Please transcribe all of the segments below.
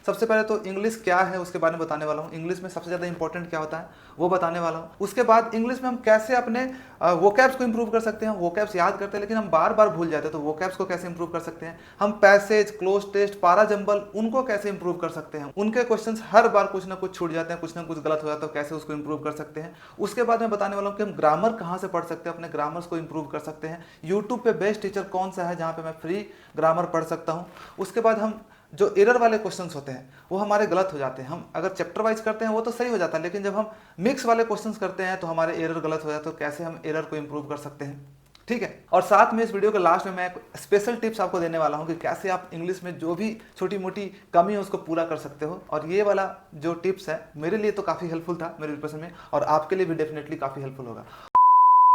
सबसे पहले तो इंग्लिश क्या है उसके बारे में बताने वाला हूँ। इंग्लिश में सबसे ज़्यादा इंपॉर्टेंट क्या होता है वो बताने वाला हूँ। उसके बाद इंग्लिश में हम कैसे अपने वोकैब्स को इंप्रूव कर सकते हैं। वोकैब्स याद करते हैं लेकिन हम बार बार भूल जाते हैं, तो वोकैब्स को कैसे इंप्रूव कर सकते हैं। हम पैसेज, क्लोज टेस्ट, पारा जंबल उनको कैसे इंप्रूव कर सकते हैं। उनके क्वेश्चंस हर बार कुछ ना कुछ छूट जाते हैं, कुछ ना कुछ गलत हो जाता है, तो कैसे उसको इंप्रूव कर सकते हैं। उसके बाद मैं बताने वाला हूँ कि हम ग्रामर कहाँ से पढ़ सकते हैं, अपने ग्रामर्स को इंप्रूव कर सकते हैं। यूट्यूब पे बेस्ट टीचर कौन सा है जहाँ पे मैं फ्री ग्रामर पढ़ सकता हूँ। उसके बाद हम जो एरर वाले क्वेश्चंस होते हैं वो हमारे गलत हो जाते हैं। हम अगर चैप्टर वाइज करते हैं वो तो सही हो जाता है, लेकिन जब हम मिक्स वाले क्वेश्चंस करते हैं तो हमारे एरर गलत हो जाते हैं, तो कैसे हम एरर को इंप्रूव कर सकते हैं। ठीक है, और साथ में इस वीडियो के लास्ट में मैं एक स्पेशल टिप्स आपको देने वाला हूं कि कैसे आप इंग्लिश में जो भी छोटी मोटी कमी है उसको पूरा कर सकते हो। और ये वाला जो टिप्स है मेरे लिए तो काफ़ी हेल्पफुल था मेरे प्रिपरेशन में, और आपके लिए भी डेफिनेटली काफ़ी हेल्पफुल होगा।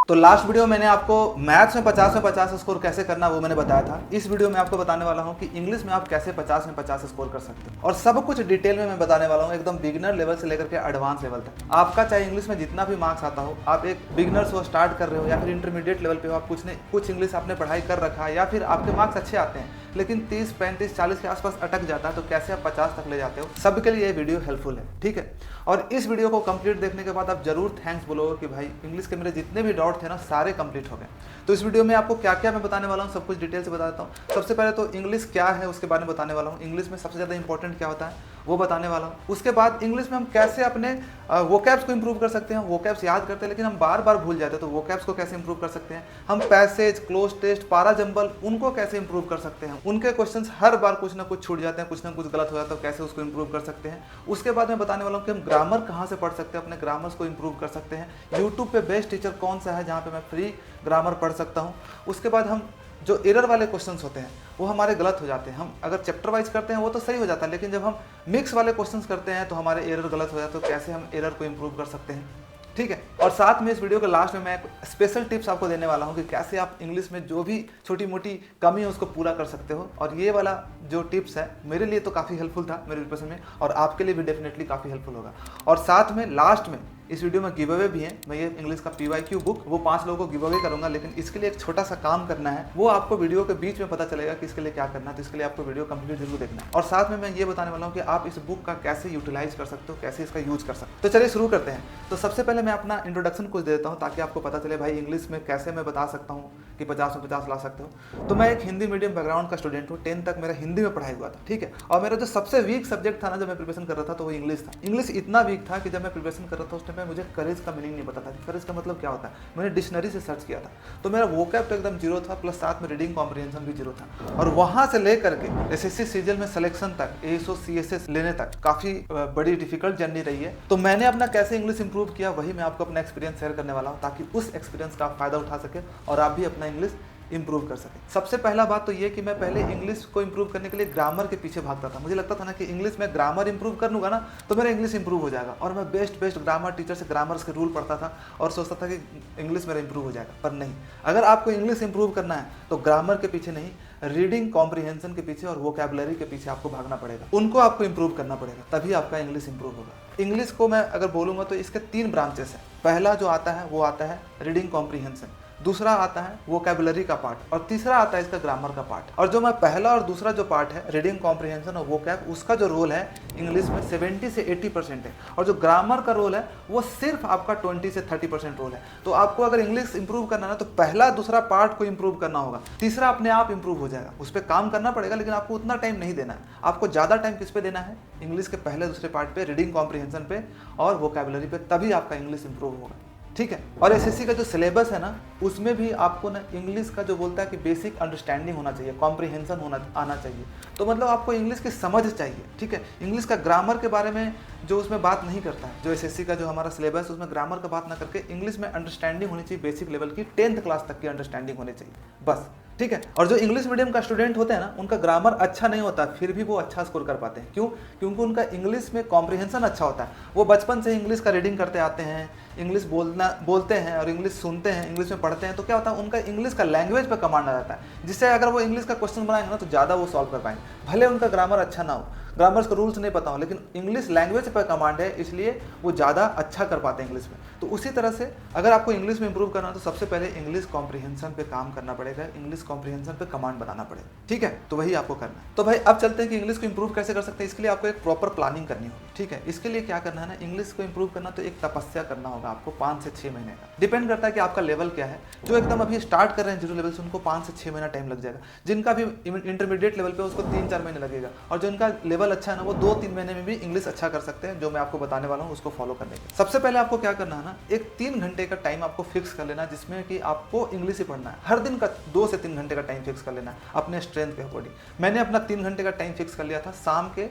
तो लास्ट वीडियो मैंने आपको मैथ्स में 50 में 50 स्कोर कैसे करना वो मैंने बताया था। इस वीडियो में आपको बताने वाला हूँ कि इंग्लिश में आप कैसे 50 में 50 स्कोर कर सकते हो, और सब कुछ डिटेल में मैं बताने वाला हूँ, एकदम बिगिनर लेवल से लेकर के एडवांस लेवल तक। आपका चाहे इंग्लिश में जितना भी मार्क्स आता हो, आप एक बिगिनर्स हो, स्टार्ट कर रहे हो, या फिर इंटरमीडिएट लेवल पे हो, आप कुछ इंग्लिश आपने पढ़ाई कर रखा है, या फिर आपके मार्क्स अच्छे आते हैं लेकिन 30, 35, 40 के आसपास अटक जाता है, तो कैसे आप 50 तक ले जाते हो, सबके लिए ये वीडियो हेल्पफुल है। ठीक है, और इस वीडियो को कंप्लीट देखने के बाद आप जरूर थैंक्स बोलोगे कि भाई इंग्लिश के मेरे जितने भी डाउट थे ना सारे कंप्लीट हो गए। तो इस वीडियो में आपको क्या क्या मैं बताने वाला हूँ सब कुछ डिटेल से बता देता हूँ। सबसे पहले तो इंग्लिश क्या है उसके बारे में बताने वाला हूँ। इंग्लिश में सबसे ज़्यादा इंपॉर्टेंट क्या होता है वो बताने वाला हूँ। उसके बाद इंग्लिश में हम कैसे अपने वोकैब्स को इंप्रूव कर सकते हैं। वोकैब्स याद करते हैं लेकिन हम बार बार भूल जाते हैं, तो वोकैब्स को कैसे इंप्रूव कर सकते हैं। हम पैसेज, क्लोज टेस्ट, पारा जंबल उनको कैसे इंप्रूव कर सकते हैं। उनके क्वेश्चंस हर बार कुछ ना कुछ छूट जाते हैं, कुछ ना कुछ गलत हो जाता है, तो कैसे उसको इंप्रूव कर सकते हैं। उसके बाद मैं बताने वाला हूँ कि हम ग्रामर कहाँ से पढ़ सकते हैं, अपने ग्रामर्स को इंप्रूव कर सकते हैं। यूट्यूब पे बेस्ट टीचर कौन सा है जहाँ पे मैं फ्री ग्रामर पढ़ सकता हूँ। उसके बाद हम जो एरर वाले क्वेश्चंस होते हैं वो हमारे गलत हो जाते हैं। हम अगर चैप्टर वाइज करते हैं वो तो सही हो जाता है, लेकिन जब हम मिक्स वाले क्वेश्चंस करते हैं तो हमारे एरर गलत हो जाते हैं, तो कैसे हम एरर को इंप्रूव कर सकते हैं। ठीक है, और साथ में इस वीडियो के लास्ट में मैं एक स्पेशल टिप्स आपको देने वाला हूं कि कैसे आप इंग्लिश में जो भी छोटी मोटी कमी है उसको पूरा कर सकते हो। और ये वाला जो टिप्स है मेरे लिए तो काफ़ी हेल्पफुल था मेरे प्रिपरेशन में, और आपके लिए भी डेफिनेटली काफ़ी हेल्पफुल होगा। और साथ में लास्ट में इस वीडियो में गिव अवे भी है। मैं ये इंग्लिश का PYQ बुक वो 5 लोगों को गिव अवे करूंगा, लेकिन इसके लिए एक छोटा सा काम करना है, वो आपको वीडियो के बीच में पता चलेगा कि इसके लिए क्या करना है। तो इसके लिए आपको वीडियो कंप्लीट जरूर देखना है। और साथ में मैं ये बताने वाला हूँ कि आप इस बुक का कैसे यूटिलाइज कर सकते हो, कैसे इसका यूज कर सकते हो। तो चलिए शुरू करते हैं। तो सबसे पहले मैं अपना इंट्रोडक्शन कुछ देता हूँ ताकि आपको पता चले भाई इंग्लिश में कैसे मैं बता सकता हूँ कि 50 में 50 ला सकते हो। तो मैं एक हिंदी मीडियम बैकग्राउंड का स्टूडेंट हूँ, 10 तक मेरा हिंदी में पढ़ाई हुआ था। ठीक है, और मेरा जो सबसे वीक सब्जेक्ट था ना जब मैं प्रिपरेशन कर रहा था तो वो इंग्लिश था। इंग्लिश इतना वीक था कि जब मैं प्रिपरेशन कर रहा था उस टाइम पे मुझे करेज का मीनिंग नहीं पता था कि करेज का मतलब क्या होता है। मैंने डिक्शनरी से सर्च किया था, तो मेरा वोकैब तो एकदम जीरो था, प्लस साथ में रीडिंग कॉम्प्रिहेंशन भी जीरो था। और वहां से लेकर के SSC सीजीएल में सिलेक्शन तक, ASO CSS लेने तक काफी बड़ी डिफिकल्ट जर्नी रही है। तो मैंने अपना कैसे इंग्लिश इंप्रूव किया वही मैं आपको अपना एक्सपीरियंस शेयर करने वाला हूँ, ताकि उस एक्सपीरियंस का आप फायदा उठा सके और आप भी अपना इंग्लिश इंप्रूव कर सके। सबसे पहला बात तो ये कि मैं पहले इंग्लिश को इंप्रूव करने के लिए ग्रामर के पीछे भागता था। मुझे लगता था ना कि इंग्लिश में ग्रामर इंप्रूव कर लूंगा ना तो मेरा इंग्लिश इंप्रूव हो जाएगा, और मैं बेस्ट ग्रामर टीचर से ग्रामर्स के रूल पढ़ता था और सोचता था कि इंग्लिश मेरा इंप्रूव हो जाएगा। पर नहीं, अगर आपको इंग्लिश इंप्रूव करना है तो ग्रामर के पीछे नहीं, रीडिंग कॉम्प्रिहेंशन के पीछे और वोकैबुलरी के पीछे आपको भागना पड़ेगा। उनको आपको इंप्रूव करना पड़ेगा, तभी आपका इंग्लिश इंप्रूव होगा। इंग्लिश को मैं अगर बोलूंगा तो इसके 3 ब्रांचेस हैं। पहला जो आता है वो आता है रीडिंग कॉम्प्रिहेंशन, दूसरा आता है वोकैबुलरी का पार्ट, और तीसरा आता है इसका ग्रामर का पार्ट। और जो मैं पहला और दूसरा जो पार्ट है रीडिंग कॉम्प्रिहेंशन और वोकैब, उसका जो रोल है इंग्लिश में 70 से 80% है, और जो ग्रामर का रोल है वो सिर्फ आपका 20 से 30% रोल है। तो आपको अगर इंग्लिश इंप्रूव करना है तो पहला दूसरा पार्ट को इंप्रूव करना होगा, तीसरा अपने आप इंप्रूव हो जाएगा। उस पर काम करना पड़ेगा, लेकिन आपको उतना टाइम नहीं देना है। आपको ज़्यादा टाइम किस पे देना है? इंग्लिश के पहले दूसरे पार्ट पे, रीडिंग कॉम्प्रिहेंशन पे और वोकैबुलरी पे, तभी आपका इंग्लिश इंप्रूव होगा। ठीक है, और SSC का जो सिलेबस है ना उसमें भी आपको ना इंग्लिश का जो बोलता है कि बेसिक अंडरस्टैंडिंग होना चाहिए, कॉम्प्रिहेंशन आना चाहिए। तो मतलब आपको इंग्लिश की समझ चाहिए। ठीक है, इंग्लिश का ग्रामर के बारे में जो उसमें बात नहीं करता है, जो SSC का जो हमारा सिलेबस उसमें ग्रामर का बात ना करके इंग्लिश में अंडरस्टैंडिंग होनी चाहिए, बेसिक लेवल की 10th क्लास तक की अंडरस्टैंडिंग होनी चाहिए बस। ठीक है, और जो इंग्लिश मीडियम का स्टूडेंट होते हैं ना उनका ग्रामर अच्छा नहीं होता, फिर भी वो अच्छा स्कोर कर पाते हैं। क्यों? क्योंकि उनका इंग्लिश में कॉम्प्रिहेंशन अच्छा होता है। वो बचपन से इंग्लिश का रीडिंग करते आते हैं, इंग्लिश बोलते हैं और इंग्लिश सुनते हैं, इंग्लिश में पढ़ते हैं, तो क्या होता है उनका इंग्लिश का लैंग्वेज पर कमांड आ जाता है, जिससे अगर वो इंग्लिश का क्वेश्चन बनाएंगे ना तो ज़्यादा वो सॉल्व कर पाएंगे, भले उनका ग्रामर अच्छा ना हो। ग्रामर्स का रूल्स नहीं पता हो, लेकिन इंग्लिश लैंग्वेज पर कमांड है, इसलिए वो ज़्यादा अच्छा कर पाते हैं इंग्लिश में। तो उसी तरह से अगर आपको इंग्लिश में इंप्रूव करना है तो सबसे पहले इंग्लिश कॉम्प्रिहेंशन पे काम करना पड़ेगा, इंग्लिश कॉम्प्रिहेंशन पे कमांड बनाना पड़ेगा, ठीक है। तो वही आपको करना है। तो भाई अब चलते हैं कि इंग्लिश को इंप्रूव कैसे कर सकते हैं। इसके लिए आपको एक प्रॉपर प्लानिंग करनी होगी, ठीक है। इसके लिए क्या करना है ना, इंग्लिश को इंप्रूव करना तो एक तपस्या करना होगा आपको 5 से 6 महीने का। डिपेंड करता है कि आपका लेवल क्या है। जो एकदम अभी स्टार्ट कर रहे हैं जीरो लेवल से, उनको 5 से 6 महीना टाइम लग जाएगा। जिनका भी इंटरमीडिएट लेवल पे उसको 3-4 महीने लगेगा, और जो इनका लेवल अच्छा है ना, वो 2-3 महीने में भी इंग्लिश अच्छा कर सकते हैं। जो मैं आपको बताने वाला हूँ उसको फॉलो करने के सबसे पहले आपको क्या करना है ना, एक 3 घंटे का टाइम आपको फिक्स कर लेना, जिसमें कि आपको इंग्लिश ही पढ़ना है। हर दिन का 2 से 3 घंटे का टाइम फिक्स कर लेना है अपने स्ट्रेंथ के अकॉर्डिंग। मैंने अपना 3 घंटे का टाइम फिक्स कर लिया था। शाम के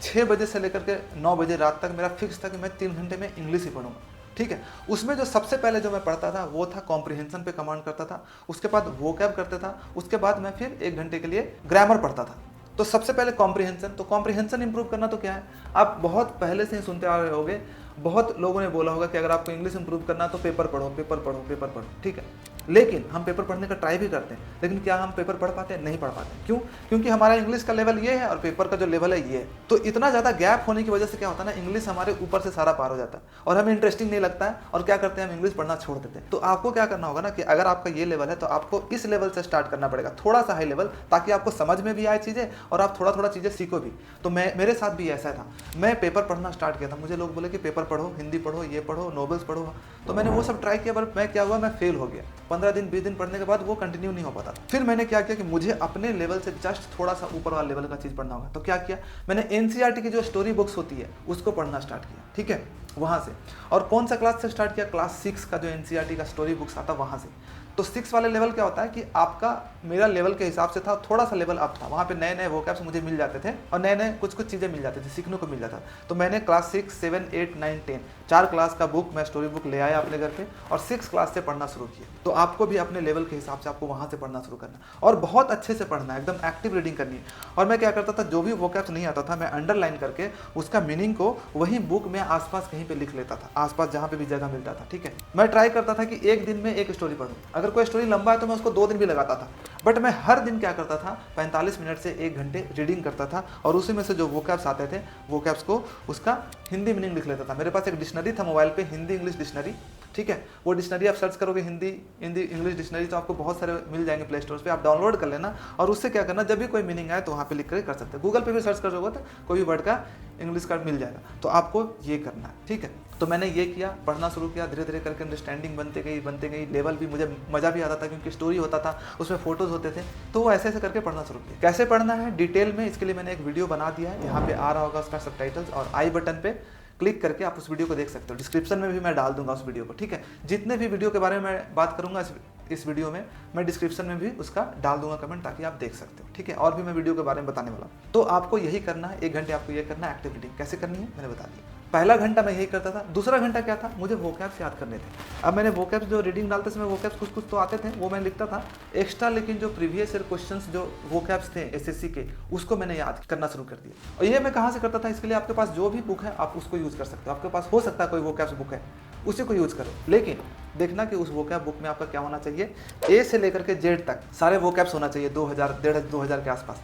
6 बजे से लेकर के 9 बजे रात तक मेरा फिक्स था कि मैं 3 घंटे में इंग्लिश ही पढ़ूंगा, ठीक है। उसमें जो सबसे पहले जो मैं पढ़ता था वो था कॉम्प्रिहेंशन पे कमांड करता था, उसके बाद वोकैब करता था, उसके बाद मैं फिर 1 घंटे के लिए ग्रामर पढ़ता था। तो सबसे पहले कॉम्प्रिहेंशन। तो कॉम्प्रिहेंशन इंप्रूव करना तो क्या है, आप बहुत पहले से ही सुनते आ रहे होगे, बहुत लोगों ने बोला होगा कि अगर आपको इंग्लिश इंप्रूव करना है तो पेपर पढ़ो, पेपर पढ़ो, पेपर पढ़ो, ठीक है। लेकिन हम पेपर पढ़ने का ट्राई भी करते हैं, लेकिन क्या हम पेपर पढ़ पाते हैं? नहीं पढ़ पाते। क्यों? क्योंकि हमारा इंग्लिश का लेवल ये है और पेपर का जो लेवल है ये है। तो इतना ज़्यादा गैप होने की वजह से क्या होता है ना, इंग्लिश हमारे ऊपर से सारा पार हो जाता है और हमें इंटरेस्टिंग नहीं लगता है, और क्या करते हैं हम इंग्लिश पढ़ना छोड़ देते हैं। तो आपको क्या करना होगा ना कि अगर आपका ये लेवल है तो आपको इस लेवल से स्टार्ट करना पड़ेगा, थोड़ा सा हाई लेवल, ताकि आपको समझ में भी आए चीज़ें और आप थोड़ा थोड़ा चीज़ें सीखो भी। तो मेरे साथ भी ऐसा था। मैं पेपर पढ़ना स्टार्ट किया था, मुझे लोग बोले कि पेपर पढ़ो, हिंदी पढ़ो, ये पढ़ो, नॉवेल्स पढ़ो। तो मैंने वो सब ट्राई किया, पर मैं क्या हुआ, मैं फेल हो गया। 15 दिन 20 दिन पढ़ने के बाद वो कंटिन्यू नहीं हो पाता। फिर मैंने क्या किया कि मुझे अपने लेवल से जस्ट थोड़ा सा ऊपर वाला लेवल का चीज़ पढ़ना होगा। तो क्या किया, मैंने एनसीईआरटी की जो स्टोरी बुक्स होती है उसको पढ़ना स्टार्ट किया, ठीक है, वहाँ से। और कौन सा क्लास से स्टार्ट किया? क्लास 6 का जो एनसीईआरटी का स्टोरी बुक्स आता वहाँ से। तो 6 वाले लेवल क्या होता है कि आपका, मेरा लेवल के हिसाब से था, थोड़ा सा लेवल अप था, वहाँ पे नए नए वोकैब्स मुझे मिल जाते थे और नए नए कुछ कुछ चीज़ें मिल जाती थी, सीखने को मिल जाता। तो मैंने क्लास 6, 7, 8, 9, 10 4 क्लास का बुक मैं स्टोरी बुक ले आया अपने घर पे और 6 क्लास से पढ़ना शुरू किया। तो आपको भी अपने लेवल के हिसाब से आपको वहाँ से पढ़ना शुरू करना और बहुत अच्छे से पढ़ना है, एकदम एक्टिव रीडिंग करनी है। और मैं क्या करता था, जो भी वोकैब्स नहीं आता था मैं अंडरलाइन करके उसका मीनिंग को वहीं बुक में आसपास कहीं पे लिख लेता था, आसपास जहाँ पे भी जगह मिलता था, ठीक है। मैं ट्राई करता था कि एक दिन में एक स्टोरी पढ़ूँ। अगर कोई स्टोरी लंबा है तो मैं उसको 2 दिन भी लगाता था, बट मैं हर दिन क्या करता था, 45 मिनट से 1 घंटे रीडिंग करता था और उसी में से जो वोकैब्स आते थे वोकैब्स को उसका हिंदी मीनिंग लिख लेता था। मेरे पास एक डिक्शनरी था मोबाइल पे, हिंदी इंग्लिश डिक्शनरी, ठीक है। वो डिक्शनरी आप सर्च करोगे हिंदी इंग्लिश डिक्शनरी, तो आपको बहुत सारे मिल जाएंगे प्ले स्टोर पे, आप डाउनलोड कर लेना और उससे क्या करना, जब भी कोई मीनिंग आए तो वहाँ पे लिख कर सकते हैं। गूगल पे भी सर्च करोगे तो कोई भी वर्ड का इंग्लिश का मिल जाएगा। तो आपको ये करना है, ठीक है। तो मैंने ये किया, पढ़ना शुरू किया, धीरे धीरे करके अंडरस्टैंडिंग बनते गई, लेवल भी मुझे मज़ा भी आता था क्योंकि स्टोरी होता था, उसमें फोटोज़ होते थे। तो वो ऐसे ऐसे करके पढ़ना शुरू किया। कैसे पढ़ना है डिटेल में, इसके लिए मैंने एक वीडियो बना दिया है, यहाँ पे आ रहा होगा उसका सबटाइटल्स, और आई बटन पे क्लिक करके आप उस वीडियो को देख सकते हो। डिस्क्रिप्शन में भी मैं डाल दूंगा उस वीडियो को, ठीक है। जितने भी वीडियो के बारे में मैं बात करूंगा इस वीडियो में, मैं डिस्क्रिप्शन में भी उसका डाल दूंगा कमेंट, ताकि आप देख सकते हो, ठीक है। और भी मैं वीडियो के बारे में बताने वाला हूँ। तो आपको यही करना है, 1 घंटे आपको ये करना है। एक्टिव रीडिंग कैसे करनी है मैंने बता दिया। पहला घंटा मैं यही करता था। दूसरा घंटा क्या था, मुझे वोकैब्स याद करने थे। अब मैंने वोकैब्स जो रीडिंग डालते समय वोकैब्स कुछ कुछ तो आते थे, वो मैं लिखता था एक्स्ट्रा, लेकिन जो प्रीवियस ईयर क्वेश्चंस जो वोकैब्स थे एसएससी के, उसको मैंने याद करना शुरू कर दिया। और ये मैं कहाँ से करता था, इसके लिए आपके पास जो भी बुक है आप उसको यूज़ कर सकते हो। आपके पास हो सकता है कोई वोकैब्स बुक है, उसी को यूज़ करो, लेकिन देखना कि उस वोकैब बुक में आपका क्या होना चाहिए, ए से लेकर के जेड तक सारे वोकैब्स होना चाहिए, 2000 1500 के आसपास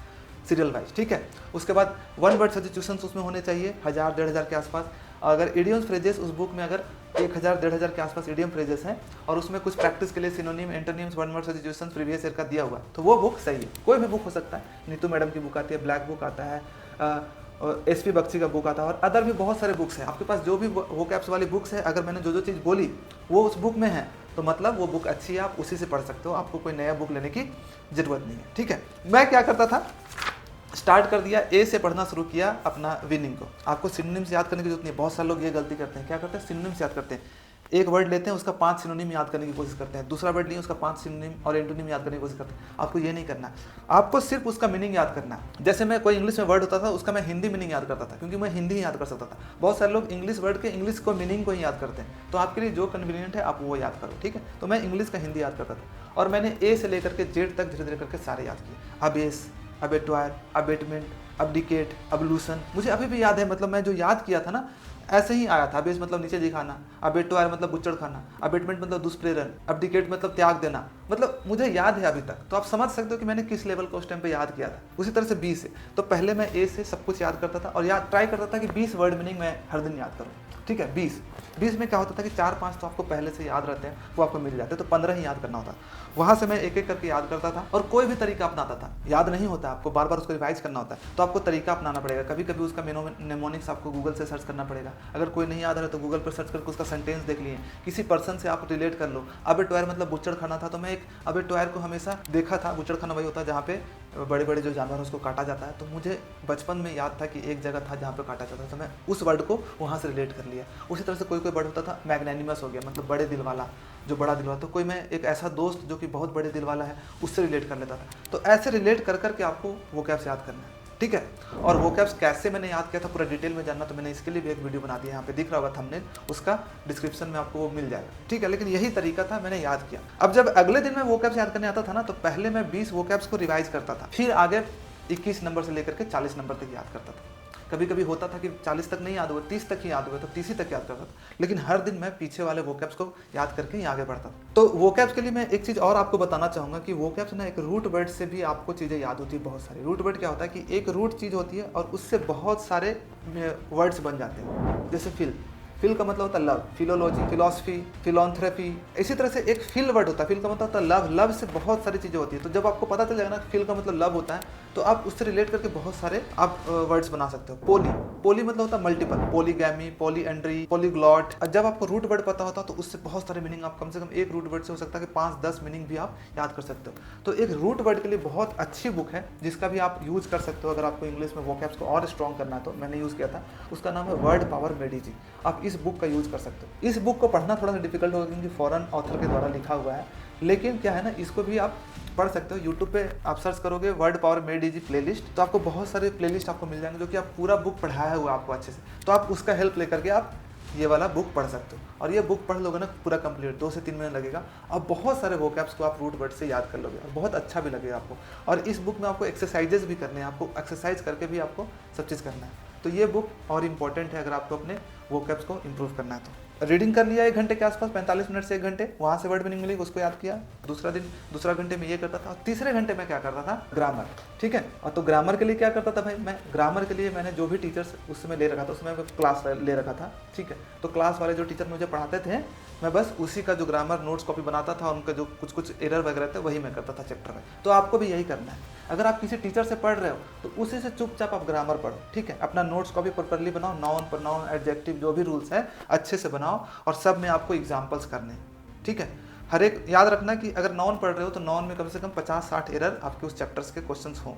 सीरियल वाइज, ठीक है। उसके बाद 1 वर्ड सब्स्टिट्यूशंस उसमें होने चाहिए 1000-1500 के आसपास। अगर इडियम्स फ्रेजेस उस बुक में अगर 1000-1500 के आसपास इडियम फ्रेजेस हैं और उसमें कुछ प्रैक्टिस के लिए synonym, antonyms, 1 word substitutions previous year का दिया हुआ, तो वो बुक सही है। कोई भी बुक हो सकता है, नीतू मैडम की बुक आती है, ब्लैक बुक आता है, एसपी बख्शी का बुक आता है, और अदर भी बहुत सारे बुक्स हैं। आपके पास जो भी वोकैब्स वाली बुक्स है, अगर मैंने जो चीज़ बोली वो उस बुक में है, तो मतलब वो बुक अच्छी है, आप उसी से पढ़ सकते हो, आपको कोई नया बुक लेने की जरूरत नहीं है, ठीक है। मैं क्या करता था, स्टार्ट कर दिया, ए से पढ़ना शुरू किया अपना विनिंग को। आपको सिनोनिम्स याद करने की जरूरत नहीं है। बहुत सारे लोग ये गलती करते हैं, क्या करते हैं, सिनोनिम्स याद करते हैं। एक वर्ड लेते हैं, उसका 5 सिनोनिम याद करने की कोशिश करते हैं, दूसरा वर्ड लिए उसका 5 सिनोनिम और एंटोनिम याद करने की कोशिश करते हैं। आपको ये नहीं करना है, आपको सिर्फ उसका मीनिंग याद करना है। जैसे मैं कोई इंग्लिश में वर्ड होता था, उसका मैं हिंदी मीनिंग याद करता था, क्योंकि मैं हिंदी ही याद कर सकता था। बहुत सारे लोग इंग्लिश वर्ड के इंग्लिश को मीनिंग को ही याद करते हैं, तो आपके लिए जो कन्वीनियंट है आप वो याद करो, ठीक है। तो मैं इंग्लिश का हिंदी याद करता था, और मैंने ए से लेकर के जेड तक धीरे धीरे करके सारे याद किए। अबेस, अबेटवायर, अबेटमेंट, अब्डिकेट, अबलूशन, मुझे अभी भी याद है, मतलब मैं जो याद किया था ना ऐसे ही आया था। अबेस मतलब नीचे दिखाना, अबेटोयर मतलब बुच्चड़ खाना, अबेटमेंट मतलब दुष्प्रेरण, अब्डिकेट मतलब त्याग देना, मतलब मुझे याद है अभी तक। तो आप समझ सकते हो कि मैंने किस लेवल को उस टाइम पे याद किया था। उसी तरह से बी से, तो पहले मैं ए से सब कुछ याद करता था और याद ट्राई करता था कि 20 वर्ड मीनिंग मैं हर दिन याद करूँ। ठीक है, 20 में क्या होता था कि 4-5 तो आपको पहले से याद रहते हैं, वो आपको मिल जाते हैं, तो 15 ही याद करना होता। वहाँ से मैं एक एक करके याद करता था और कोई भी तरीका अपनाता था। याद नहीं होता, आपको बार बार उसको रिवाइज करना होता है, तो आपको तरीका अपनाना पड़ेगा। कभी कभी उसका नेमोनिक्स आपको गूगल से सर्च करना पड़ेगा। अगर कोई नहीं याद आ रहा तो गूगल पर सर्च करके उसका सेंटेंस देख लिए, किसी पर्सन से आप रिलेट कर लो। अबेटोयर मतलब बुच्चड़ खाना था, तो मैं एक अबेटोयर को हमेशा देखा था। बुच्चड़ खाना वही होता है जहाँ पे बड़े बड़े जो जानवर है उसको काटा जाता है। तो मुझे बचपन में याद था कि एक जगह था जहाँ पे काटा जाता था, तो मैं उस वर्ड को वहाँ से रिलेट कर लिया। उसी तरह से कोई वर्ड होता था, मैग्नेनिमस हो गया, मतलब बड़े दिल वाला, जो बड़ा दिल वाला। तो कोई मैं एक ऐसा दोस्त जो कि बहुत बड़े दिल वाला है, उससे रिलेट कर लेता था। तो ऐसे रिलेट कर करके आपको वोकैब्स याद करना है। ठीक है, और वोकैब्स कैसे मैंने याद किया था पूरा डिटेल में जानना, तो मैंने इसके लिए भी एक वीडियो बना दिया, यहाँ पे दिख रहा होगा थंबनेल, उसका डिस्क्रिप्शन में आपको वो मिल जाएगा। ठीक है, लेकिन यही तरीका था, मैंने याद किया। अब जब अगले दिन मैं वोकैब्स याद करने आता था ना, तो पहले मैं 20 वोकैब्स को रिवाइज करता था, फिर आगे 21 नंबर से लेकर के 40 नंबर तक याद करता था। कभी कभी होता था कि 40 तक नहीं याद हुआ, 30 तक ही याद हुआ, तो 30 ही तक याद करता था। लेकिन हर दिन मैं पीछे वाले वोकैब्स को याद करके ही आगे बढ़ता था। तो वोकैब्स के लिए मैं एक चीज़ और आपको बताना चाहूँगा कि वोकैब्स ना एक रूट वर्ड से भी आपको चीज़ें याद होती है। बहुत सारी रूट वर्ड क्या होता है कि एक रूट चीज़ होती है और उससे बहुत सारे वर्ड्स बन जाते हैं। जैसे फिल का मतलब होता है लव, फिलोलॉजी, फिलॉसफी, फिलॉन्थ्रेपी। इसी तरह से एक फिल वर्ड होता है, फिल का मतलब होता है लव। लव से बहुत सारी चीज़ें होती है। तो जब आपको पता चल जाएगा ना फिल का मतलब लव होता है, तो आप उससे रिलेट करके बहुत सारे आप वर्ड्स बना सकते हो। पोली मतलब होता है मल्टीपल, पोलीगैमी, पॉलीएंड्री, पॉलीग्लॉट। और जब आपको रूट वर्ड पता होता है तो उससे बहुत सारे मीनिंग आप कम से कम एक रूट वर्ड से हो सकता है कि 5-10 मीनिंग भी आप याद कर सकते हो। तो एक रूट वर्ड के लिए बहुत अच्छी बुक है जिसका भी आप यूज कर सकते हो। अगर आपको इंग्लिश में वोकैब्स को और स्ट्रॉन्ग करना है तो मैंने यूज़ किया था, उसका नाम है वर्ड पावर मेडीजी। आप इस बुक का यूज कर सकते हो। इस बुक को पढ़ना थोड़ा सा डिफिकल्ट होगा क्योंकि फॉरेन ऑथर के द्वारा लिखा हुआ है, लेकिन क्या है ना, इसको भी आप पढ़ सकते हो। यूट्यूब पे आप सर्च करोगे word power made easy playlist, तो आपको बहुत सारे प्लेलिस्ट आपको मिल जाएंगे जो कि आप पूरा बुक पढ़ाया हुआ आपको अच्छे से, तो आप उसका हेल्प लेकर के आप ये वाला बुक पढ़ सकते हो। और ये बुक पढ़ लोगे ना पूरा कंप्लीट 2 से 3 मिनट लगेगा, और बहुत सारे वोकैब्स को आप रूट वर्ड से याद कर लोगे और बहुत अच्छा भी लगेगा आपको। और इस बुक में आपको एक्सरसाइजेस भी करने हैं, आपको एक्सरसाइज करके भी आपको सब चीज़ करना है। तो ये बुक और इम्पॉर्टेंट है अगर आपको अपने वोकैब्स को इम्प्रूव करना है। तो रीडिंग कर लिया 1 घंटे के आसपास, 45 मिनट से 1 घंटे, वहाँ से वर्ड मीनिंग मिली, उसको याद किया। दूसरा घंटे में ये करता था, और तीसरे घंटे में क्या करता था, ग्रामर। ठीक है, और तो ग्रामर के लिए क्या करता था भाई, मैं ग्रामर के लिए मैंने जो भी टीचर्स उस समय ले रखा था, उसमें क्लास ले रखा था। ठीक है, तो क्लास वाले जो टीचर मुझे पढ़ाते थे, मैं बस उसी का जो ग्रामर नोट्स कॉपी बनाता था, उनका जो कुछ एरर वगैरह थे वही मैं करता था चैप्टर में। तो आपको भी यही करना है। अगर आप किसी टीचर से पढ़ रहे हो तो उसी से चुपचाप आप ग्रामर पढ़ो। ठीक है, अपना नोट्स कॉपी प्रॉपर्ली बनाओ, नाउन प्रोनाउन एडजेक्टिव जो भी रूल्स है अच्छे से बनाओ, और सब में आपको एग्जाम्पल्स करने हैं। ठीक है, हर एक याद रखना कि अगर नाउन पढ़ रहे हो तो नाउन में कम से कम 50-60 एरर आपके उस चैप्टर्स के क्वेश्चंस हों।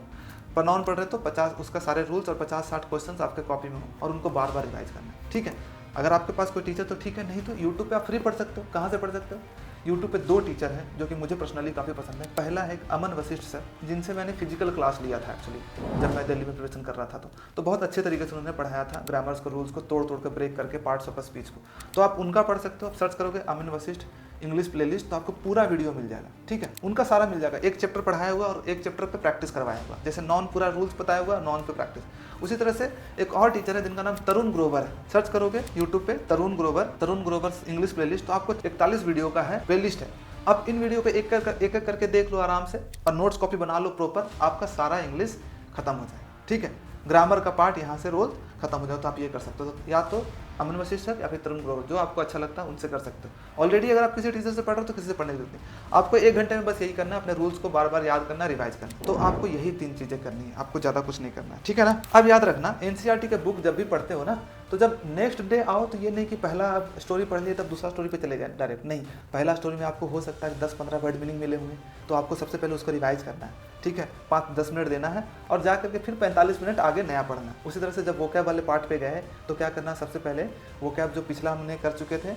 प्रोनाउन पढ़ रहे हो तो 50 उसका सारे रूल्स और 50-60 क्वेश्चंस आपके कॉपी में हो और उनको बार बार रिवाइज करना है। ठीक है, अगर आपके पास कोई टीचर तो ठीक है, नहीं तो यूट्यूब पे आप फ्री पढ़ सकते हो। कहाँ से पढ़ सकते हो, यूट्यूब पे 2 टीचर हैं जो कि मुझे पर्सनली काफ़ी पसंद है। पहला है अमन वशिष्ठ सर, जिनसे मैंने फिजिकल क्लास लिया था एक्चुअली जब मैं दिल्ली में प्रिपरेशन कर रहा था। तो बहुत अच्छे तरीके से उन्होंने पढ़ाया था, ग्रामर्स को, रूल्स को तोड़ के ब्रेक करके, पार्ट्स ऑफ स्पीच को। तो आप उनका पढ़ सकते हो। आप सर्च करोगे अमन वशिष्ठ इंग्लिश प्लेलिस्ट, तो आपको पूरा वीडियो मिल जाएगा। ठीक है, उनका सारा मिल जाएगा, एक चैप्टर पढ़ाया हुआ और एक चैप्टर पे प्रैक्टिस करवाया हुआ। जैसे नॉन पूरा रूल्स बताया हुआ, नॉन पे प्रैक्टिस। उसी तरह से एक और टीचर है जिनका नाम तरुण ग्रोवर है, सर्च करोगे यूट्यूब पे तरुण ग्रोवर इंग्लिश प्लेलिस्ट, तो आपको 41 वीडियो का है प्लेलिस्ट है। अब इन वीडियो पे एक एक करके देख लो आराम से, और नोट्स कॉपी बना लो प्रॉपर, आपका सारा इंग्लिश खत्म हो जाए। ठीक है, ग्रामर का पार्ट यहाँ से रोज खत्म हो जाए। तो आप ये कर सकते हो, तो या तो अमन वशिष्ठ सर या फिर तरुण ग्रोवर, जो आपको अच्छा लगता है उनसे कर सकते हो। ऑलरेडी अगर आप किसी टीचर से पढ़ रहे हो तो किसी से पढ़ने की जरूरत नहीं, आपको 1 घंटे में बस यही करना है, अपने रूल्स को बार बार याद करना, रिवाइज करना। तो आपको यही 3 चीजें करनी है, आपको ज्यादा कुछ नहीं करना है। ठीक है ना। अब याद रखना, एनसीईआरटी के बुक जब भी पढ़ते हो ना, तो जब नेक्स्ट डे आओ तो ये नहीं कि पहला स्टोरी पढ़ लिए तब दूसरा स्टोरी पे चले जाए डायरेक्ट, नहीं। पहला स्टोरी में आपको हो सकता है 10-15 वर्ड मीनिंग मिले हुए, तो आपको सबसे पहले उसको रिवाइज करना है। ठीक है, 5-10 मिनट देना है और जा करके फिर 45 मिनट आगे नया पढ़ना है। उसी तरह से जब वोकैब वाले पार्ट पे गए तो क्या करना है, सबसे पहले वोकैब जो पिछला हमने कर चुके थे,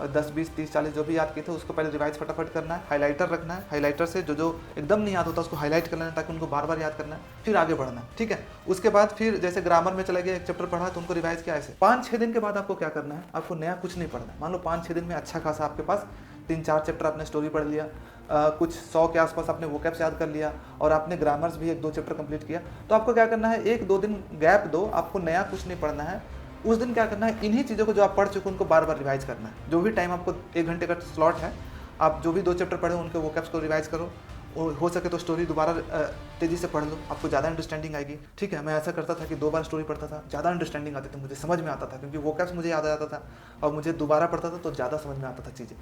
10, 20, 30, 40 जो भी याद किए थे उसको पहले रिवाइज फटाफट करना है। हाइलाइटर रखना है, हाइलाइटर से जो एकदम नहीं याद होता उसको हाईलाइट कर लेना है ताकि उनको बार बार याद करना है, फिर आगे बढ़ना है। ठीक है, उसके बाद फिर जैसे ग्रामर में चले गए, एक चैप्टर पढ़ा तो उनको रिवाइज किया। ऐसे 5-6 दिन के बाद आपको क्या करना है, आपको नया कुछ नहीं पढ़ना है। मान लो 5-6 दिन में अच्छा खासा आपके पास 3-4 चैप्टर आपने स्टोरी पढ़ लिया, कुछ 100 के आसपास आपने वोकैब्स याद कर लिया और आपने ग्रामर्स भी 1-2 चैप्टर कंप्लीट किया, तो आपको क्या करना है, 1-2 दिन गैप दो, आपको नया कुछ नहीं पढ़ना है। उस दिन क्या करना है, इन्हीं चीज़ों को जो आप पढ़ चुके उनको बार बार रिवाइज करना है। जो भी टाइम आपको 1 घंटे का स्लॉट है, आप जो भी 2 चैप्टर पढ़े उनके वोकैब्स को रिवाइज करो। हो सके तो स्टोरी दोबारा तेज़ी से पढ़ लो, आपको ज़्यादा अंडरस्टैंडिंग आएगी। ठीक है, मैं ऐसा करता था कि 2 बार स्टोरी पढ़ता था, ज़्यादा अंडरस्टैंडिंग आती थी, मुझे समझ में आता था, क्योंकि वोकैब्स मुझे याद आ जाता था और मुझे दोबारा पढ़ता था तो ज़्यादा समझ में आता था चीज़ें।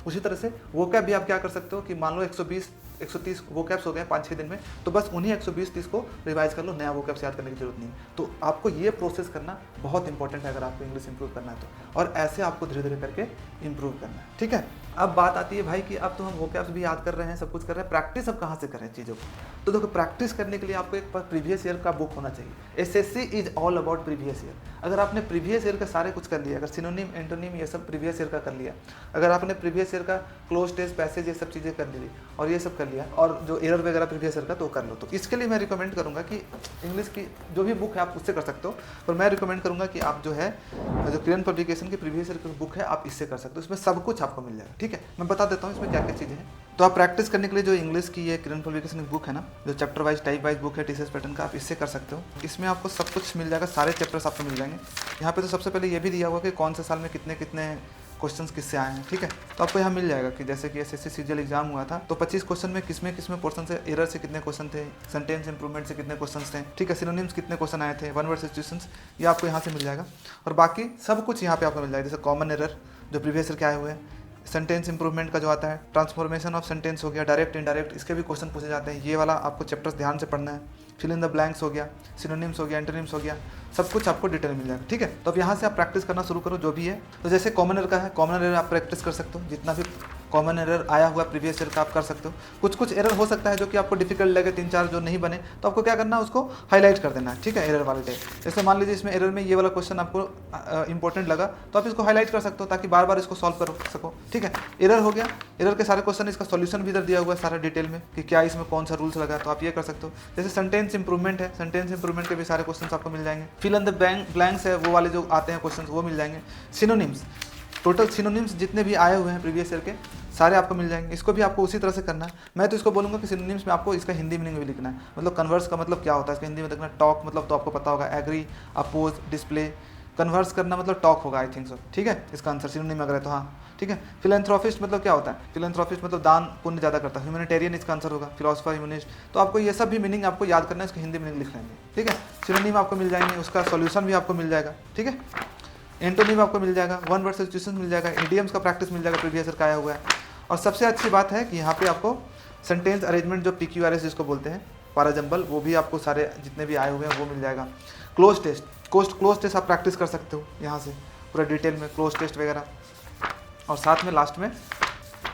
उसी तरह से वोकैब भी आप क्या कर सकते हो कि मान लो 120-130 वोकैब्स हो गए 5-6 दिन में, तो बस उन्हीं 120-30 को रिवाइज कर लो, नया वोकैब्स याद करने की जरूरत नहीं। तो आपको ये प्रोसेस करना बहुत इंपॉर्टेंट है अगर आपको इंग्लिश इंप्रूव करना है तो, और ऐसे आपको धीरे धीरे करके इंप्रूव करना है। ठीक है, अब बात आती है भाई कि अब तो हम वोकैब्स भी याद कर रहे हैं, सब कुछ कर रहे हैं, प्रैक्टिस अब कहाँ से करें चीज़ों को। तो देखो, प्रैक्टिस करने के लिए आपको एक प्रीवियस ईयर का बुक होना चाहिए। SSC is all about previous year. अगर आपने प्रीवियस ईयर का सारे कुछ कर लिया, अगर सिनोनिम एंटोनिम ये सब प्रीवियस ईयर का कर लिया, अगर आपने प्रीवियस ईयर का क्लोज टेस्ट पैसेज ये सब चीज़ें कर ली और ये सब कर लिया, और जो एरर वगैरह प्रीवियस ईयर का तो कर लो, तो इसके लिए मैं रिकमेंड करूँगा कि इंग्लिश की जो भी बुक है आप उससे कर सकते हो, पर मैं रिकमेंड करूँगा कि आप जो है जो किरण पब्लिकेशन की प्रीवियस ईयर की बुक है आप इससे कर सकते हो। इसमें सब कुछ आपको मिल जाएगा। ठीक है, मैं बता देता हूँ इसमें क्या क्या चीज़ें हैं। तो आप प्रैक्टिस करने के लिए जो इंग्लिश की ये किरण पब्लिकेशन की बुक है ना, जो chapter wise type wise book है टीसीएस पैटर्न का, आप इससे कर सकते हो। इसमें आपको सब कुछ मिल जाएगा, सारे चैप्टर्स आपको मिल जाएंगे। यहाँ पे तो सबसे पहले ये भी दिया हुआ कि कौन से साल में कितने कितने क्वेश्चंस किससे आए हैं। ठीक है, तो आपको यहाँ मिल जाएगा कि जैसे कि एसएससी सीजीएल एग्जाम हुआ था तो 25 क्वेश्चन में किसमें पोर्शन से एरर से कितने क्वेश्चन थे, सेंटेंस इंप्रूवमेंट से कितने क्वेश्चन थे, ठीक है, सिनोनिम्स कितने क्वेश्चन आए थे, वन वर्ड सिचुएशंस, ये आपको यहाँ से मिल जाएगा। और बाकी सब कुछ यहाँ पे आपको मिल जाएगा, जैसे कॉमन एरर जो प्रीवियस ईयर के आए हुए हैं, सेंटेंस इंप्रूवमेंट का जो आता है, ट्रांसफॉर्मेशन ऑफ सेंटेंस हो गया, डायरेक्ट इनडायरेक्ट, इसके भी क्वेश्चन पूछे जाते हैं। ये वाला आपको चैप्टर्स ध्यान से पढ़ना है। फिल इन द ब्लैंक्स हो गया, सिनोनिम्स हो गया, एंटोनिम्स हो गया, सब कुछ आपको डिटेल मिल जाएगा। ठीक है, तो अब यहाँ से आप प्रैक्टिस करना शुरू करो जो भी है। तो जैसे कॉमन एरर का है, कॉमन एरर आप प्रैक्टिस कर सकते हो, जितना भी कॉमन एरर आया हुआ प्रीवियस ईयर का आप कर सकते हो। कुछ एरर हो सकता है जो कि आपको डिफिकल्ट लगे, 3-4 जो नहीं बने, तो आपको क्या करना है, उसको हाईलाइट कर देना है। ठीक है, एरर वाले टाइप। जैसे मान लीजिए इसमें एरर में ये वाला क्वेश्चन आपको इंपॉर्टेंट लगा, तो आप इसको हाईलाइट कर सकते हो ताकि बार बार इसको सॉल्व कर सको। ठीक है, एरर हो गया, एरर के सारे क्वेश्चन, इसका सॉल्यूशन भी इधर दिया हुआ है सारा डिटेल में कि क्या इसमें कौन सा रूल्स लगा, तो आप ये कर सकते हो। जैसे सेंटेंस इंप्रूवमेंट है, सेंटेंस इंप्रूवमेंट के भी सारे क्वेश्चन आपको मिल जाएंगे। फिल इन द ब्लैंक्स है, वो वाले जो आते हैं क्वेश्चन वो मिल जाएंगे। सिनोनिम्स, टोटल सिनोनिम्स जितने भी आए हुए हैं प्रीवियस ईयर के सारे आपको मिल जाएंगे। इसको भी आपको उसी तरह से करना है। मैं तो इसको बोलूँगा कि सिनोनिम्स में आपको इसका हिंदी मीनिंग भी लिखना है, मतलब कन्वर्स का मतलब क्या होता है इसका हिंदी में लिखना है। टॉक मतलब तो आपको पता होगा, एग्री, अपोज, डिस्प्ले। कन्वर्स करना मतलब टॉक होगा, आई थिंक सो। ठीक है, इसका आंसर सिनोनिम अगर है तो हाँ। ठीक है, फिलैंथ्रोपिस्ट मतलब क्या होता है, फिलैंथ्रोपिस्ट मतलब दान पुण्य ज़्यादा करता है। ह्यूमैनिटेरियन इसका आंसर होगा, फिलोसफर, ह्यूमनिस्ट। तो आपको ये सब भी मीनिंग आपको याद करना है, इसका हिंदी मीनिंग लिख लेंगे। ठीक है, सिनोनिम आपको मिल जाएंगे, उसका सॉल्यूशन भी आपको मिल जाएगा। ठीक है, एंटोनिम आपको मिल जाएगा, वन वर्ड सिचुएशन मिल जाएगा, इडियम्स का प्रैक्टिस मिल जाएगा, प्रीवियस ईयर का आया हुआ है। और सबसे अच्छी बात है कि यहाँ पे आपको सेंटेंस अरेंजमेंट जो PQRS जिसको बोलते हैं, पैराजंबल, वो भी आपको सारे जितने भी आए हुए हैं वो मिल जाएगा। क्लोज टेस्ट, क्लोज टेस्ट आप प्रैक्टिस कर सकते हो यहाँ से पूरा डिटेल में, क्लोज टेस्ट वगैरह। और साथ में लास्ट में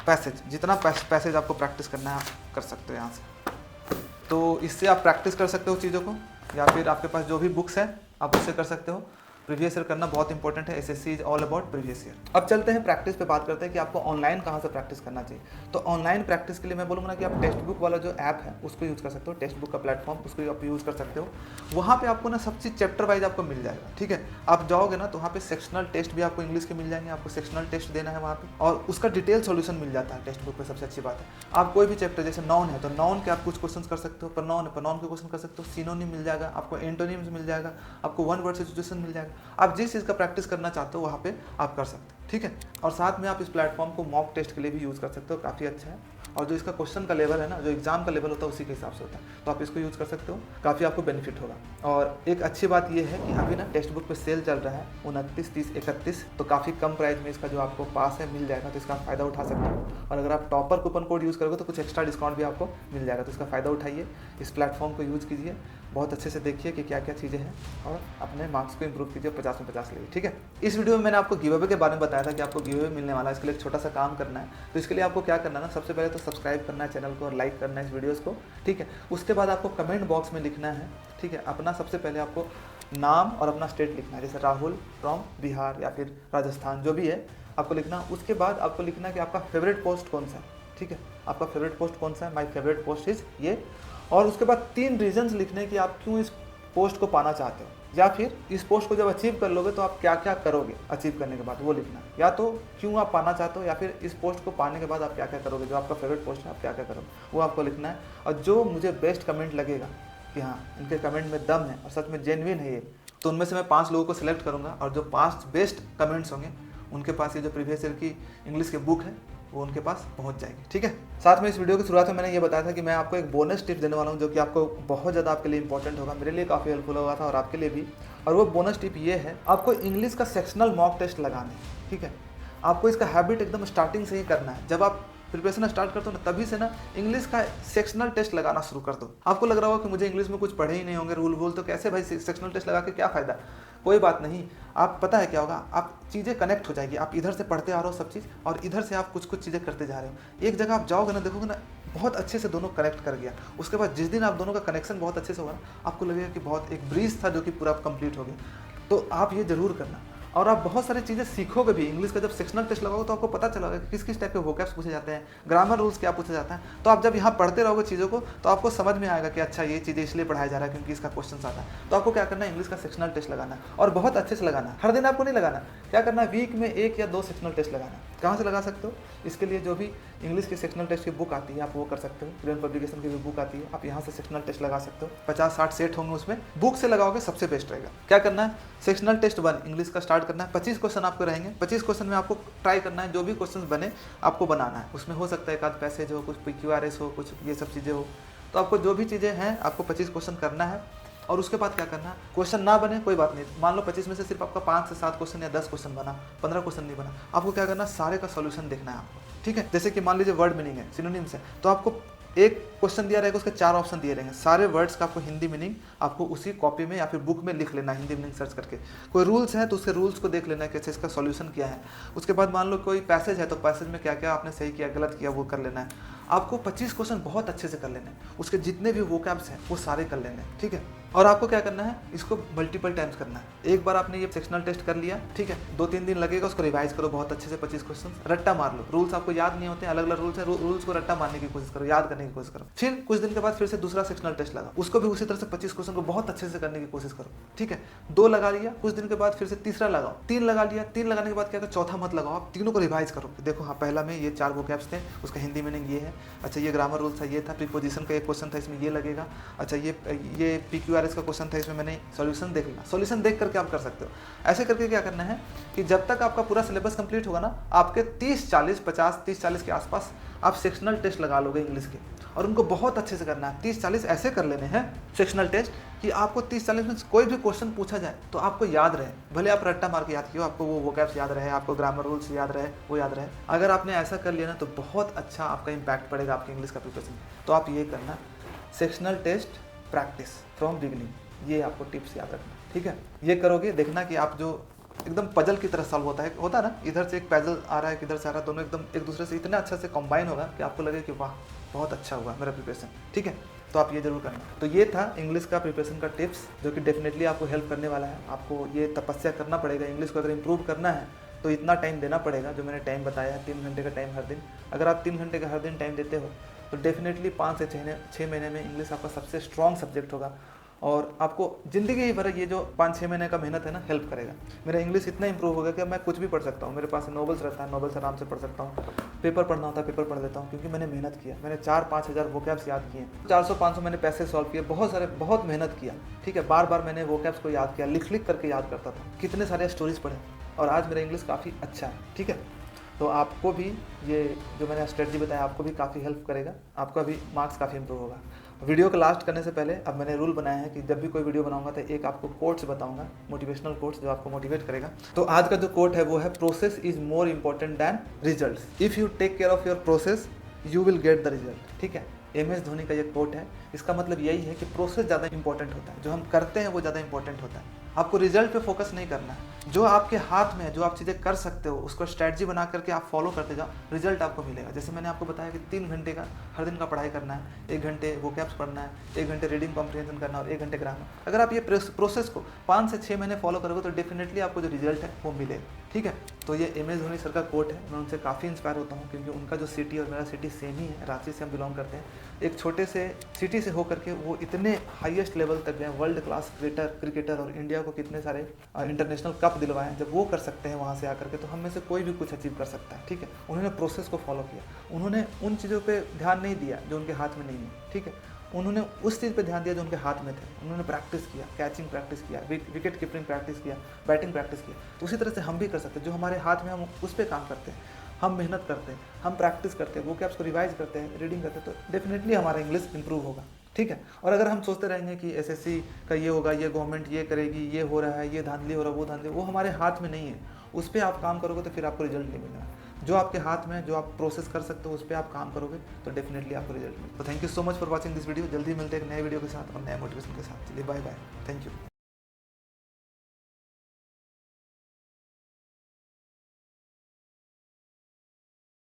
पैसेज, जितना पैसेज आपको प्रैक्टिस करना है आप कर सकते हो यहाँ से। तो इससे आप प्रैक्टिस कर सकते हो चीज़ों को, या फिर आपके पास जो भी बुक्स है आप उससे कर सकते हो। प्रीवियस ईयर करना बहुत इंपॉर्टेंट है, SSC is all about previous year. अब चलते हैं प्रैक्टिस पे, बात करते हैं कि आपको ऑनलाइन कहाँ से प्रैक्टिस करना चाहिए। तो ऑनलाइन प्रैक्टिस के लिए मैं बोलूँगा ना कि आप टेक्स्ट बुक वाला जो ऐप है उसको यूज़ कर सकते हो, टेक्स्ट बुक का प्लेटफॉर्म, उसको आप यूज़ कर सकते हो। वहाँ पे आपको ना सब चीज़ चैप्टर वाइज आपको मिल जाएगा। ठीक है, आप जाओगे ना तो वहाँ पे सेक्शनल टेस्ट भी आपको इंग्लिश के मिल जाएंगे, आपको सेक्शनल टेस्ट देना है वहाँ पे, और उसका डिटेल सॉल्यूशन मिल जाता है टेक्स्ट बुक पे। सबसे अच्छी बात है, आप कोई भी चैप्टर, जैसे नॉन है तो नॉन के आप कुछ क्वेश्चन कर सकते हो, पर नॉन के क्वेश्चन कर सकते हो। सिनोनिम मिल जाएगा आपको, एंटोनिम्स मिल जाएगा आपको, वन वर्ड सिचुएशन मिल जाएगा। आप जिस चीज़ का प्रैक्टिस करना चाहते हो वहाँ पे आप कर सकते हो। ठीक है, और साथ में आप इस प्लेटफॉर्म को मॉक टेस्ट के लिए भी यूज़ कर सकते हो, काफ़ी अच्छा है। और जो इसका क्वेश्चन का लेवल है ना, जो एग्जाम का लेवल होता है उसी के हिसाब से होता है, तो आप इसको यूज़ कर सकते हो, काफ़ी आपको बेनिफिट होगा। और एक अच्छी बात ये है कि अभी ना टेक्स्ट बुक पे सेल चल रहा है 29, 30, 31, तो काफ़ी कम प्राइस में इसका जो आपको पास है मिल जाएगा, तो इसका फ़ायदा उठा सकते हो। और अगर आप टॉपर कूपन कोड यूज़ करोगे तो कुछ एक्स्ट्रा डिस्काउंट भी आपको मिल जाएगा, तो इसका फ़ायदा उठाइए, इस प्लेटफॉर्म को यूज़ कीजिए, बहुत अच्छे से देखिए कि क्या क्या चीज़ें हैं, और अपने मार्क्स को इंप्रूव कीजिए, 50 में 50 लिए। ठीक है, इस वीडियो में मैंने आपको गिव अवे के बारे में बताया था कि आपको गिव अवे मिलने वाला है, इसके लिए एक छोटा सा काम करना है। तो इसके लिए आपको क्या करना है ना, सबसे पहले तो सब्सक्राइब करना है चैनल को और लाइक करना है इस वीडियोज़ को। ठीक है, उसके बाद आपको कमेंट बॉक्स में लिखना है, ठीक है, अपना सबसे पहले आपको नाम और अपना स्टेट लिखना है, जैसे राहुल फ्रॉम बिहार या फिर राजस्थान, जो भी है आपको लिखना। उसके बाद आपको लिखना है कि आपका फेवरेट पोस्ट कौन सा है। ठीक है, आपका फेवरेट पोस्ट कौन सा है, माई फेवरेट पोस्ट इज ये। और उसके बाद 3 रीजंस लिखने कि आप क्यों इस पोस्ट को पाना चाहते हो। या फिर इस पोस्ट को जब अचीव कर लोगे तो आप क्या क्या करोगे अचीव करने के बाद, वो लिखना है। या तो क्यों आप पाना चाहते हो, या फिर इस पोस्ट को पाने के बाद आप क्या क्या करोगे, जो आपका फेवरेट पोस्ट है आप क्या क्या करोगे, वो आपको लिखना है। और जो मुझे बेस्ट कमेंट लगेगा कि हाँ इनके कमेंट में दम है और सच में जेन्युइन है ये, तो उनमें से मैं 5 लोगों को सिलेक्ट करूँगा, और जो 5 बेस्ट कमेंट्स होंगे उनके पास ये जो प्रीवियस ईयर की इंग्लिश की बुक है वो उनके पास पहुंच जाएगी। ठीक है, साथ में इस वीडियो की शुरुआत में मैंने ये बताया था कि मैं आपको एक बोनस टिप देने वाला हूं, जो कि आपको बहुत ज़्यादा आपके लिए इंपॉर्टेंट होगा, मेरे लिए काफ़ी हेल्पफुल होगा था और आपके लिए भी। और वो बोनस टिप ये है, आपको इंग्लिश का सेक्शनल मॉक टेस्ट लगाना है। ठीक है, आपको इसका हैबिट एकदम स्टार्टिंग से ही करना है। जब आप प्रिपरेशन स्टार्ट करते हो ना, तभी से ना इंग्लिश का सेक्शनल टेस्ट लगाना शुरू कर दो। आपको लग रहा होगा कि मुझे इंग्लिश में कुछ पढ़े ही नहीं होंगे, रूल वूल, तो कैसे भाई सेक्शनल टेस्ट लगा के क्या फ़ायदा। कोई बात नहीं, आप पता है क्या होगा, आप चीज़ें कनेक्ट हो जाएगी। आप इधर से पढ़ते आ रहे हो सब चीज़, और इधर से आप कुछ कुछ चीज़ें करते जा रहे हो। एक जगह आप जाओगे ना, देखोगे ना बहुत अच्छे से दोनों कनेक्ट कर गया। उसके बाद जिस दिन आप दोनों का कनेक्शन बहुत अच्छे से होगा, आपको लगेगा कि बहुत एक ब्रीज था जो कि पूरा कंप्लीट हो गया। तो आप ये जरूर करना, और आप बहुत सारी चीज़ें सीखोगे भी। इंग्लिश का जब सेक्शनल टेस्ट लगाओगे तो आपको पता चलेगा कि किस किस टाइप के वोकैब्स पूछे जाते हैं, ग्रामर रूल्स क्या पूछा जाता है। तो आप जब यहाँ पढ़ते रहोगे चीज़ों को, तो आपको समझ में आएगा कि अच्छा ये चीज़ें इसलिए पढ़ाया जा रहा है क्योंकि इसका क्वेश्चन आता है। तो आपको क्या करना है, इंग्लिश का सेक्शनल टेस्ट लगाना है, और बहुत अच्छे से लगाना है। हर दिन आपको नहीं लगाना, क्या करना है, वीक में 1 या 2 सेक्शनल टेस्ट लगाना है। कहाँ से लगा सकते हो, इसके लिए जो भी इंग्लिश की सेक्शनल टेस्ट की बुक आती है आप वो कर सकते हो। क्रेन पब्लिकेशन की भी बुक आती है, आप यहाँ से सेक्शनल टेस्ट लगा सकते हो। 50-60 सेट होंगे उसमें, बुक से लगाओगे सबसे बेस्ट रहेगा। क्या करना है, सेक्शनल टेस्ट 1 इंग्लिश का स्टार्ट करना है। 25 क्वेश्चन आपको रहेंगे। 25 क्वेश्चन में आपको ट्राई करना है, जो भी क्वेश्चन बने आपको बनाना है। उसमें हो सकता है एक आध पैसेज हो, कुछ PQRS हो, कुछ ये सब चीज़ें हो। तो आपको जो भी चीज़ें हैं आपको 25 क्वेश्चन करना है। और उसके बाद क्या करना है, क्वेश्चन ना बने कोई बात नहीं, मान लो 25 में से सिर्फ आपका 5 से 7 क्वेश्चन या 10 क्वेश्चन बना, 15 क्वेश्चन नहीं बना, आपको क्या करना, सारे का सॉल्यूशन देखना है आपको। ठीक है, जैसे कि मान लीजिए वर्ड मीनिंग है, सिनोनिम्स है, तो आपको एक क्वेश्चन दिया रहेगा, उसके 4 ऑप्शन दिए रहेंगे, सारे वर्ड्स का आपको हिंदी मीनिंग आपको उसी कॉपी में या फिर बुक में लिख लेना, हिंदी मीनिंग सर्च करके। कोई रूल्स है तो उसके रूल्स को देख लेना है, कैसे इसका सॉल्यूशन क्या है। उसके बाद मान लो कोई पैसेज है तो पैसेज में क्या क्या आपने सही किया गलत किया वो कर लेना है। आपको 25 क्वेश्चन बहुत अच्छे से कर लेने हैं, उसके जितने भी वोकैब्स हैं वो सारे कर लेने हैं। ठीक है, और आपको क्या करना है, इसको मल्टीपल टाइम्स करना है। एक बार आपने ये सेक्शनल टेस्ट कर लिया, ठीक है, 2-3 दिन लगेगा, उसको रिवाइज करो बहुत अच्छे से। 25 क्वेश्चन रट्टा मार लो, रूल्स आपको याद नहीं होते, अलग अलग रूल्स है, रूल्स को रट्टा मारने की कोशिश करो, याद करने की कोशिश करो। फिर कुछ दिन के बाद फिर से दूसरा सेक्शनल टेस्ट लगा, उसको भी उसी तरह से 25 क्वेश्चन को बहुत अच्छे से करने की कोशिश करो। ठीक है, 2 लगा लिया, कुछ दिन के बाद फिर से तीसरा लगाओ, 3 लगा लिया, 3 लगाने के बाद क्या, चौथा मत लगाओ, आप तीनों को रिवाइज करो। देखो हाँ, पहला में ये 4 वोकैब्स थे, उसका हिंदी मीनिंग ये है, अच्छा ये ग्रामर रूल था, ये था, प्रीपोजिशन का एक क्वेश्चन था, इसमें ये लगेगा, अच्छा ये PQRS का क्वेश्चन था, इसमें मैंने सॉल्यूशन देख लेना। सॉल्यूशन देख करके आप कर सकते हो। ऐसे करके क्या करना है कि जब तक आपका पूरा सिलेबस कंप्लीट होगा ना, आपके 30-40 50 30-40 के आसपास आप सेक्शनल टेस्ट लगा लोगे इंग्लिश के, और उनको बहुत अच्छे से करना है। 30-40 ऐसे कर लेने हैं सेक्शनल टेस्ट कि आपको 30-40 में कोई भी क्वेश्चन पूछा जाए तो आपको याद रहे, भले आप रट्टा मार के याद किए, आपको वो वोकैब्स याद रहे, आपको ग्रामर रूल्स याद रहे, वो याद रहे। अगर आपने ऐसा कर लिया ना तो बहुत अच्छा आपका इंपैक्ट पड़ेगा आपके इंग्लिश का प्रिपरेशन। तो आप ये करना, sectional test practice from beginning, ये आपको टिप्स याद रखना। ठीक है, ये करोगे, देखना कि आप जो एकदम पजल की तरह सॉल्व होता है ना, इधर से एक पजल आ रहा है, किधर से आ रहा है, दोनों एकदम एक दूसरे से इतना अच्छा से कंबाइन होगा कि आपको लगे कि वाह बहुत अच्छा हुआ मेरा प्रिपरेशन। ठीक है, तो आप ये जरूर करना। तो ये था इंग्लिश का प्रिपरेशन का टिप्स, जो कि डेफिनेटली आपको हेल्प करने वाला है। आपको ये तपस्या करना पड़ेगा, इंग्लिश को अगर इंप्रूव करना है तो इतना टाइम देना पड़ेगा जो मैंने टाइम बताया है, 3 घंटे का टाइम हर दिन। अगर आप 3 घंटे का हर दिन टाइम देते हो तो डेफिनेटली 5 से 6 महीने में इंग्लिश आपका सबसे स्ट्रॉन्ग सब्जेक्ट होगा, और आपको ज़िंदगी ही भर ये जो 5-6 महीने का मेहनत है ना हेल्प करेगा। मेरा इंग्लिश इतना इंप्रूव हो गया कि मैं कुछ भी पढ़ सकता हूँ, मेरे पास नॉवेल्स रहता है, नॉवेल्स आराम से पढ़ सकता हूँ, पेपर पढ़ना होता है पेपर पढ़ लेता हूँ, क्योंकि मैंने मेहनत किया। मैंने 4-5 हज़ार वोकैब्स याद किए, 400-500 मैंने पैसे सॉल्व किए, बहुत मेहनत किया। ठीक है, बार बार मैंने वोकैब्स को याद किया, लिख करके याद करता था, कितने सारे स्टोरीज पढ़े, और आज मेरा इंग्लिश काफ़ी अच्छा है। ठीक है, तो आपको भी ये जो मैंने स्ट्रेटजी बताया आपको भी काफ़ी हेल्प करेगा, आपका भी मार्क्स काफ़ी इंप्रूव होगा। वीडियो को लास्ट करने से पहले अब मैंने रूल बनाया है कि जब भी कोई वीडियो बनाऊंगा तो एक आपको कोट्स बताऊंगा, मोटिवेशनल कोट्स जो आपको मोटिवेट करेगा। तो आज का जो कोट है वो है, process is more important than result. If you take care of your process you will get the result. ठीक है, MS धोनी का ये कोट है। इसका मतलब यही है कि प्रोसेस ज़्यादा इंपॉर्टेंट होता है, जो हम करते हैं वो ज़्यादा इंपॉर्टेंट होता है। आपको रिजल्ट पे फोकस नहीं करना है, जो आपके हाथ में है, जो आप चीज़ें कर सकते हो उसको स्ट्रैटेजी बना करके आप फॉलो करते जाओ, रिजल्ट आपको मिलेगा। जैसे मैंने आपको बताया कि 3 घंटे का हर दिन का पढ़ाई करना है, 1 घंटे वोकैब्स पढ़ना है, 1 घंटे रीडिंग कॉम्प्रिहेंशन करना और 1 घंटे ग्रामर। अगर आप ये प्रोसेस को 5 से 6 महीने फॉलो करोगे तो डेफिनेटली आपको जो रिजल्ट है वो मिलेगा। ठीक है। तो ये MS धोनी सर का कोट है, मैं उनसे काफ़ी इंस्पायर होता हूँ क्योंकि उनका जो सिटी और मेरा सिटी सेम ही है, रांची से हम बिलोंग करते हैं। एक छोटे से सिटी से होकर के वो इतने हाईएस्ट लेवल तक गए, वर्ल्ड क्लास क्रिकेटर और इंडिया को कितने सारे इंटरनेशनल कप दिलवाए हैं। जब वो कर सकते हैं वहाँ से आकर के, तो हम में से कोई भी कुछ अचीव कर सकता है। ठीक है, उन्होंने प्रोसेस को फॉलो किया, उन्होंने उन चीज़ों पर ध्यान नहीं दिया जो उनके हाथ में नहीं है। ठीक है, उन्होंने उस चीज़ पे ध्यान दिया जो उनके हाथ में थे। उन्होंने प्रैक्टिस किया, कैचिंग प्रैक्टिस किया, विकेट कीपिंग प्रैक्टिस किया, बैटिंग प्रैक्टिस किया। तो उसी तरह से हम भी कर सकते हैं, जो हमारे हाथ में हम उस पर काम करते हैं, हम मेहनत करते हैं, हम प्रैक्टिस करते हैं, वो कैप्स को रिवाइज करते हैं, रीडिंग करते हैं, तो डेफिनेटली हमारा इंग्लिश इंप्रूव होगा। ठीक है, और अगर हम सोचते रहेंगे कि SSC का ये होगा, ये गवर्नमेंट ये करेगी, ये हो रहा है, ये धांधली हो रहा है, वो धांधली, वो हमारे हाथ में नहीं है। उस पर आप काम करोगे तो फिर आपको रिजल्ट नहीं मिलेगा। जो आपके हाथ में, जो आप प्रोसेस कर सकते हो, उस पर आप काम करोगे तो डेफिनेटली आपको रिजल्ट मिलेगा। तो thank you so much for watching this video. जल्दी मिलते हैं एक नए वीडियो के साथ और नए मोटिवेशन के साथ। चलिए बाय बाय, थैंक यू।